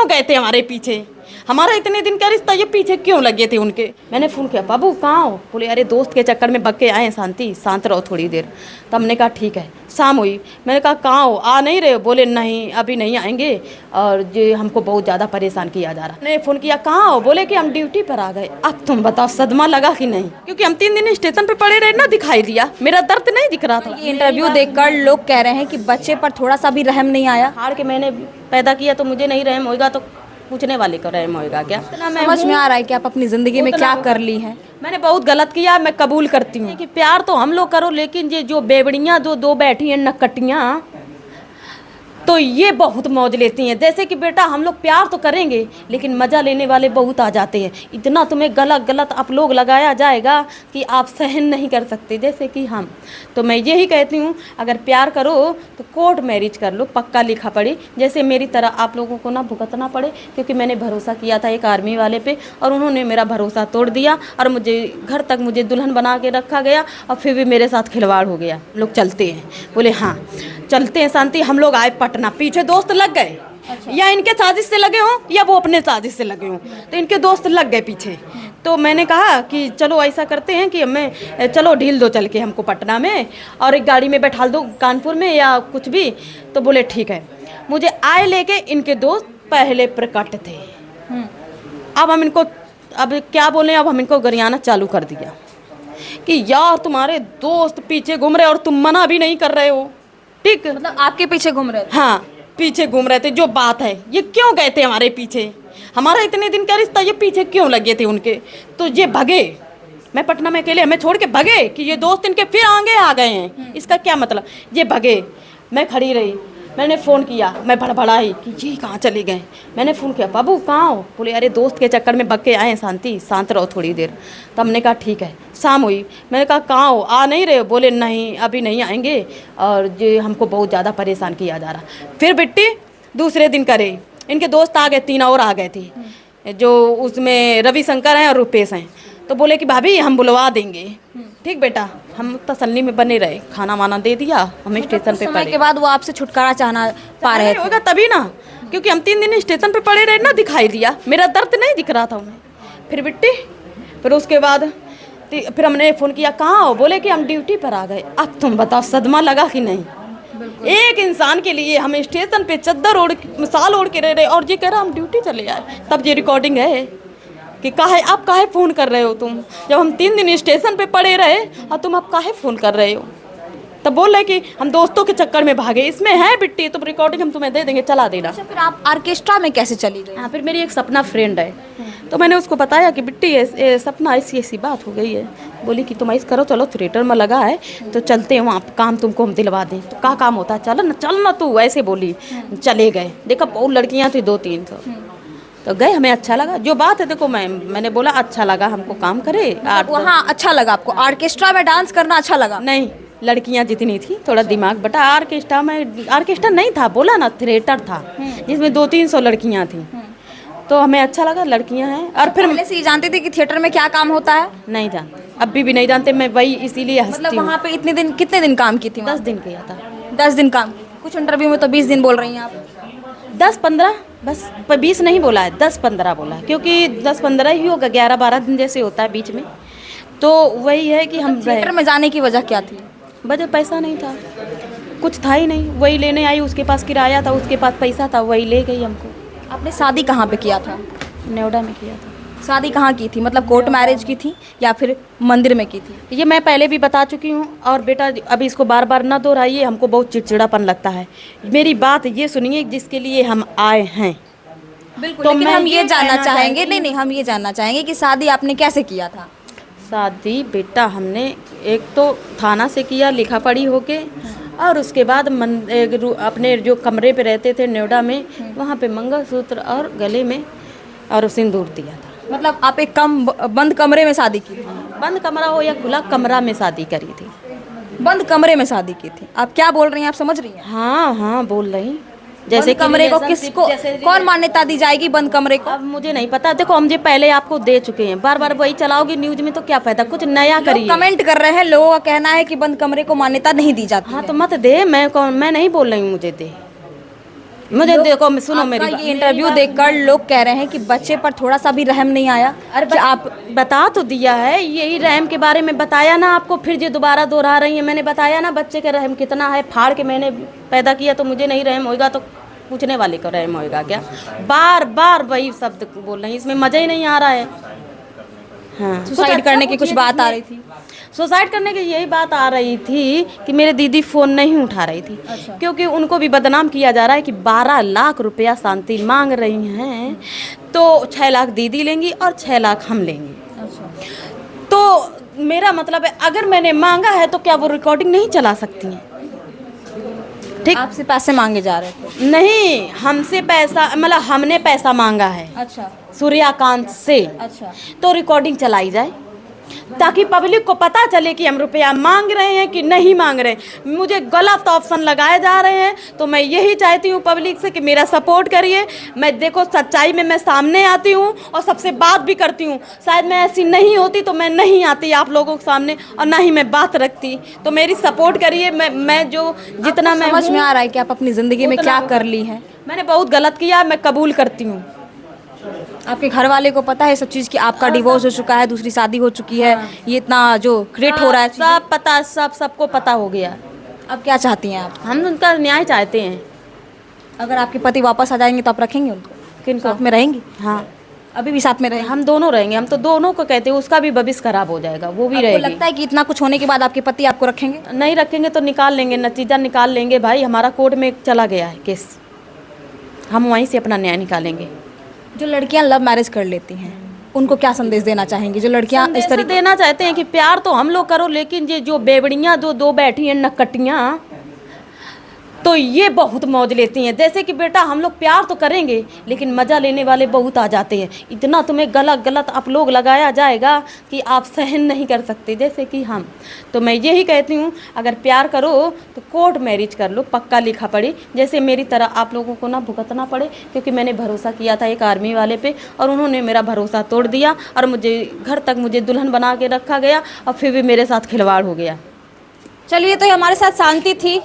क्यों गए थे हमारे पीछे? हमारा इतने दिन का रिश्ता, ये पीछे क्यों लगे थे उनके? मैंने फ़ोन किया, बाबू कहाँ हो? बोले अरे दोस्त के चक्कर में भग के आए, शांत रहो थोड़ी देर। तो हमने कहा ठीक है। शाम हुई, मैंने कहा कहाँ हो, आ नहीं रहे हो? बोले नहीं अभी नहीं आएंगे और ये हमको बहुत ज़्यादा परेशान किया जा रहा। मैंने फ़ोन किया कहाँ हो? बोले कि हम ड्यूटी पर आ गए। अब तुम बताओ सदमा लगा कि नहीं? क्योंकि हम 3 दिन स्टेशन पर पड़े रहे ना, दिखाई दिया, मेरा दर्द नहीं दिख रहा था। ये इंटरव्यू देखकर लोग कह रहे हैं कि बच्चे पर थोड़ा सा भी रहम नहीं आया। हार के मैंने पैदा किया तो मुझे नहीं रहम होएगा तो पूछने वाले को रहम होएगा क्या? समझ में आ रहा है कि आप अपनी जिंदगी में क्या कर ली हैं। मैंने बहुत गलत किया, मैं कबूल करती हूँ कि प्यार तो हम लोग करो, लेकिन ये जो बेवड़ियाँ जो दो बैठी हैं नकटियाँ, तो ये बहुत मौज लेती हैं। जैसे कि बेटा हम लोग प्यार तो करेंगे लेकिन मज़ा लेने वाले बहुत आ जाते हैं। इतना तुम्हें गलत आप लोग लगाया जाएगा कि आप सहन नहीं कर सकते, जैसे कि हम। तो मैं यही कहती हूँ अगर प्यार करो तो कोर्ट मैरिज कर लो, पक्का लिखा पड़े, जैसे मेरी तरह आप लोगों को ना भुगतना पड़े। क्योंकि मैंने भरोसा किया था एक आर्मी वाले पे और उन्होंने मेरा भरोसा तोड़ दिया और मुझे घर तक मुझे दुल्हन बना के रखा गया और फिर भी मेरे साथ खिलवाड़ हो गया। लोग चलते हैं, बोले हाँ चलते हैं शांति, हम लोग आए पटना, पीछे दोस्त लग गए। अच्छा। या इनके साजिश से लगे हों या वो अपने साजिश से लगे हों, तो इनके दोस्त लग गए पीछे। तो मैंने कहा कि चलो ऐसा करते हैं कि हमें चलो ढील दो चल के हमको पटना में और एक गाड़ी में बैठा दो कानपुर में या कुछ भी। तो बोले ठीक है। मुझे आए लेके इनके दोस्त पहले प्रकट थे। अब हम इनको अब क्या बोले, अब हम इनको गरियाना चालू कर दिया कि यार तुम्हारे दोस्त पीछे घूम रहे और तुम मना भी नहीं कर रहे हो। ठीक, मतलब आपके पीछे घूम रहे थे? हाँ पीछे घूम रहे थे। जो बात है ये क्यों गए थे हमारे पीछे? हमारा इतने दिन का रिश्ता, ये पीछे क्यों लगे थे उनके? तो ये भगे, मैं पटना में अकेले हमें छोड़ के भगे कि ये दोस्त इनके फिर आगे आ गए हैं। इसका क्या मतलब? ये भगे, मैं खड़ी रही, मैंने फ़ोन किया, मैं भड़बड़ाई कि ये कहाँ चले गए। मैंने फ़ोन किया, बाबू कहाँ हो? बोले अरे दोस्त के चक्कर में भग के आए, शांत रहो थोड़ी देर। तो हमने कहा ठीक है। शाम हुई, मैंने कहा कहाँ हो, आ नहीं रहे हो? बोले नहीं अभी नहीं आएंगे और ये हमको बहुत ज़्यादा परेशान किया जा रहा। फिर बिट्टी दूसरे दिन करे, इनके दोस्त आ गए, 3 और आ गए थे, जो उसमें रविशंकर हैं और रुपेश हैं। तो बोले कि भाभी हम बुलवा देंगे। ठीक बेटा, हम तसल्ली में बने रहे, खाना वाना दे दिया, हमें स्टेशन पे समय के बाद वो आपसे छुटकारा चाहना पा रहे थे? होगा तभी ना, क्योंकि हम 3 दिन स्टेशन पे पड़े रहे ना, दिखाई दिया, मेरा दर्द नहीं दिख रहा था उन्हें। फिर बिट्टी, फिर उसके बाद फिर हमने फ़ोन किया कहाँ हो? बोले कि हम ड्यूटी पर आ गए। अब तुम बताओ सदमा लगा कि नहीं? एक इंसान के लिए हम स्टेशन पे चद्दर ओढ़ साल ओढ़ के रह रहे और ये कह रहा हम ड्यूटी चले आए। तब ये रिकॉर्डिंग है कि काहे आप काहे फ़ोन कर रहे हो तुम, जब हम 3 दिन स्टेशन पे पड़े रहे और तुम अब काहे फ़ोन कर रहे हो? तब बोल रहे कि हम दोस्तों के चक्कर में भागे। इसमें है बिट्टी, तो रिकॉर्डिंग हम तुम्हें दे देंगे, चला देना। अच्छा, फिर आप ऑर्केस्ट्रा में कैसे चली गई? हाँ, फिर मेरी एक सपना फ्रेंड है, तो मैंने उसको बताया कि बिट्टी सपना ऐसी बात हो गई है। बोली कि तुम ऐसा करो, चलो थिएटर में लगा है तो चलते हैं वहाँ, काम तुमको हम दिलवा दें। तो क्या काम होता है, चल ना तू, ऐसे बोली। चले गए, देखा बहुत लड़कियाँ थी 2-3 तो गए, हमें अच्छा लगा। जो बात है देखो, मैंने बोला अच्छा लगा हमको, काम करे। वहाँ अच्छा लगा आपको? ऑर्केस्ट्रा में डांस करना अच्छा लगा? नहीं, लड़कियां जितनी थी थोड़ा दिमाग बटा। ऑर्केस्ट्रा में, ऑर्केस्ट्रा नहीं था, बोला ना थिएटर था जिसमें 200-300 लड़कियां थी। तो हमें अच्छा लगा, लड़कियां हैं। और फिर पहले से ही जानते थे कि थिएटर में क्या काम होता है? नहीं जानते, अभी भी नहीं जानते। मैं वही इसीलिए हंसती मतलब वहाँ पे कितने दिन काम की थी? 10 दिन किया था। 10 दिन काम? कुछ इंटरव्यू में तो 20 दिन बोल रही हैं आप। 10-15 बस, 20 नहीं बोला है, 10-15 बोला है, क्योंकि 10-15 ही होगा, 11-12 दिन जैसे होता है बीच में। तो वही है कि हम थिएटर में जाने की वजह क्या थी? वजह पैसा नहीं था, कुछ था ही नहीं। वही लेने आई, उसके पास किराया था, उसके पास पैसा था, वही ले गई हमको। आपने शादी कहाँ पे किया था? नोएडा में किया था। शादी कहाँ की थी? मतलब कोर्ट मैरिज की थी या फिर मंदिर में की थी? ये मैं पहले भी बता चुकी हूँ। और बेटा अभी इसको बार बार ना दोहराइए, हमको बहुत चिड़चिड़ापन लगता है। मेरी बात ये सुनिए, जिसके लिए हम आए हैं। बिल्कुल, तो लेकिन हम ये जानना चाहेंगे, नहीं हम ये जानना चाहेंगे कि शादी आपने कैसे किया था? शादी बेटा हमने एक तो थाना से किया, लिखा पढ़ी होके, और उसके बाद अपने जो कमरे पे रहते थे नोएडा में, वहाँ पे मंगलसूत्र और गले में और सिंदूर दिया था। मतलब आप एक बंद कमरे में शादी की थी? बंद कमरा हो या खुला कमरा में शादी करी थी। बंद कमरे में शादी की थी? आप क्या बोल रही हैं, आप समझ रही हैं? हाँ बोल रही। जैसे कमरे को किसको, कौन मान्यता दी जाएगी बंद कमरे को? अब मुझे नहीं पता। देखो हम ये पहले आपको दे चुके हैं, बार बार वही चलाओगे न्यूज में तो क्या फायदा, कुछ नया करिए। कमेंट कर रहे हैं, लोगों का कहना है कि बंद कमरे को मान्यता नहीं दी जाती। हाँ तो मत दे, मैं नहीं बोल रही हूँ मुझे दे, मुझे देखो, सुनो मेरी आपका ये इंटरव्यू देखकर लोग कह रहे हैं कि बच्चे पर थोड़ा सा भी रहम नहीं आया। अरे कि आप बता तो दिया है, यही रहम के बारे में बताया ना आपको, फिर जो दोबारा दोहरा रही है। मैंने बताया ना बच्चे का रहम कितना है, फाड़ के मैंने पैदा किया तो मुझे नहीं रहम होएगा तो पूछने वाले को रहम होएगा क्या? बार बार वही शब्द बोल रही हैं, इसमें मज़ा ही नहीं आ रहा है। हाँ, सुसाइड करने की कुछ बात आ रही थी? सुसाइड करने की यही बात आ रही थी कि मेरे दीदी फ़ोन नहीं उठा रही थी। अच्छा। क्योंकि क्योंकि उनको भी बदनाम किया जा रहा है कि 12 लाख रुपया शांति मांग रही हैं, तो 6 लाख दीदी लेंगी और 6 लाख हम लेंगे। अच्छा। तो मेरा मतलब है, अगर मैंने मांगा है तो क्या वो रिकॉर्डिंग नहीं चला सकती हैं? ठीक, आपसे पैसे मांगे जा रहे थे? नहीं, हमसे पैसा मतलब हमने पैसा मांगा है अच्छा सूर्यकांत से, अच्छा। तो रिकॉर्डिंग चलाई जाए ताकि पब्लिक को पता चले कि हम रुपया मांग रहे हैं कि नहीं मांग रहे हैं। मुझे गलत ऑप्शन लगाए जा रहे हैं, तो मैं यही चाहती हूँ पब्लिक से कि मेरा सपोर्ट करिए। मैं देखो सच्चाई में मैं सामने आती हूँ और सबसे बात भी करती हूँ। शायद मैं ऐसी नहीं होती तो मैं नहीं आती आप लोगों के सामने और ना ही मैं बात रखती। तो मेरी सपोर्ट करिए। मैं जो जितना मैं समझ में आ रहा है कि आप अपनी ज़िंदगी में क्या कर ली हैं। मैंने बहुत गलत किया, मैं कबूल करती हूँ। आपके घर वाले को पता है सब चीज़ कि आपका डिवोर्स हो चुका है, दूसरी शादी हो चुकी है, ये इतना जो क्रिएट हो रहा है चीज़ें? सब पता, सबको पता हो गया। अब क्या चाहती हैं आप? हम उनका न्याय चाहते हैं। अगर आपके पति वापस आ जाएंगे तो आप रखेंगे उनको? किनको? साथ में रहेंगी? हाँ, अभी भी साथ में रहेंगे? हम दोनों रहेंगे। हम तो दोनों को कहते हैं, उसका भी भविष्य खराब हो जाएगा, वो भी आपको रहेगी। लगता है कि इतना कुछ होने के बाद आपके पति आपको रखेंगे? नहीं रखेंगे तो निकाल लेंगे, नतीजा निकाल लेंगे। भाई हमारा कोर्ट में चला गया है केस, हम वहीं से अपना न्याय निकालेंगे। जो लड़कियां लव मैरिज कर लेती हैं उनको क्या संदेश देना चाहेंगी? जो लड़कियां इस तरह देना चाहते हैं कि प्यार तो हम लोग करो, लेकिन ये जो बेवड़ियाँ जो दो बैठी हैं नकटियाँ, तो ये बहुत मौज लेती हैं। जैसे कि बेटा हम लोग प्यार तो करेंगे, लेकिन मज़ा लेने वाले बहुत आ जाते हैं। इतना तुम्हें गलत आप लोग लगाया जाएगा कि आप सहन नहीं कर सकते, जैसे कि हम। तो मैं यही कहती हूँ, अगर प्यार करो तो कोर्ट मैरिज कर लो, पक्का लिखा पड़े। जैसे मेरी तरह आप लोगों को ना भुगतना पड़े, क्योंकि मैंने भरोसा किया था एक आर्मी वाले पे और उन्होंने मेरा भरोसा तोड़ दिया और मुझे घर तक मुझे दुल्हन बना के रखा गया और फिर भी मेरे साथ खिलवाड़ हो गया। चलिए, तो ये हमारे साथ शांति थी।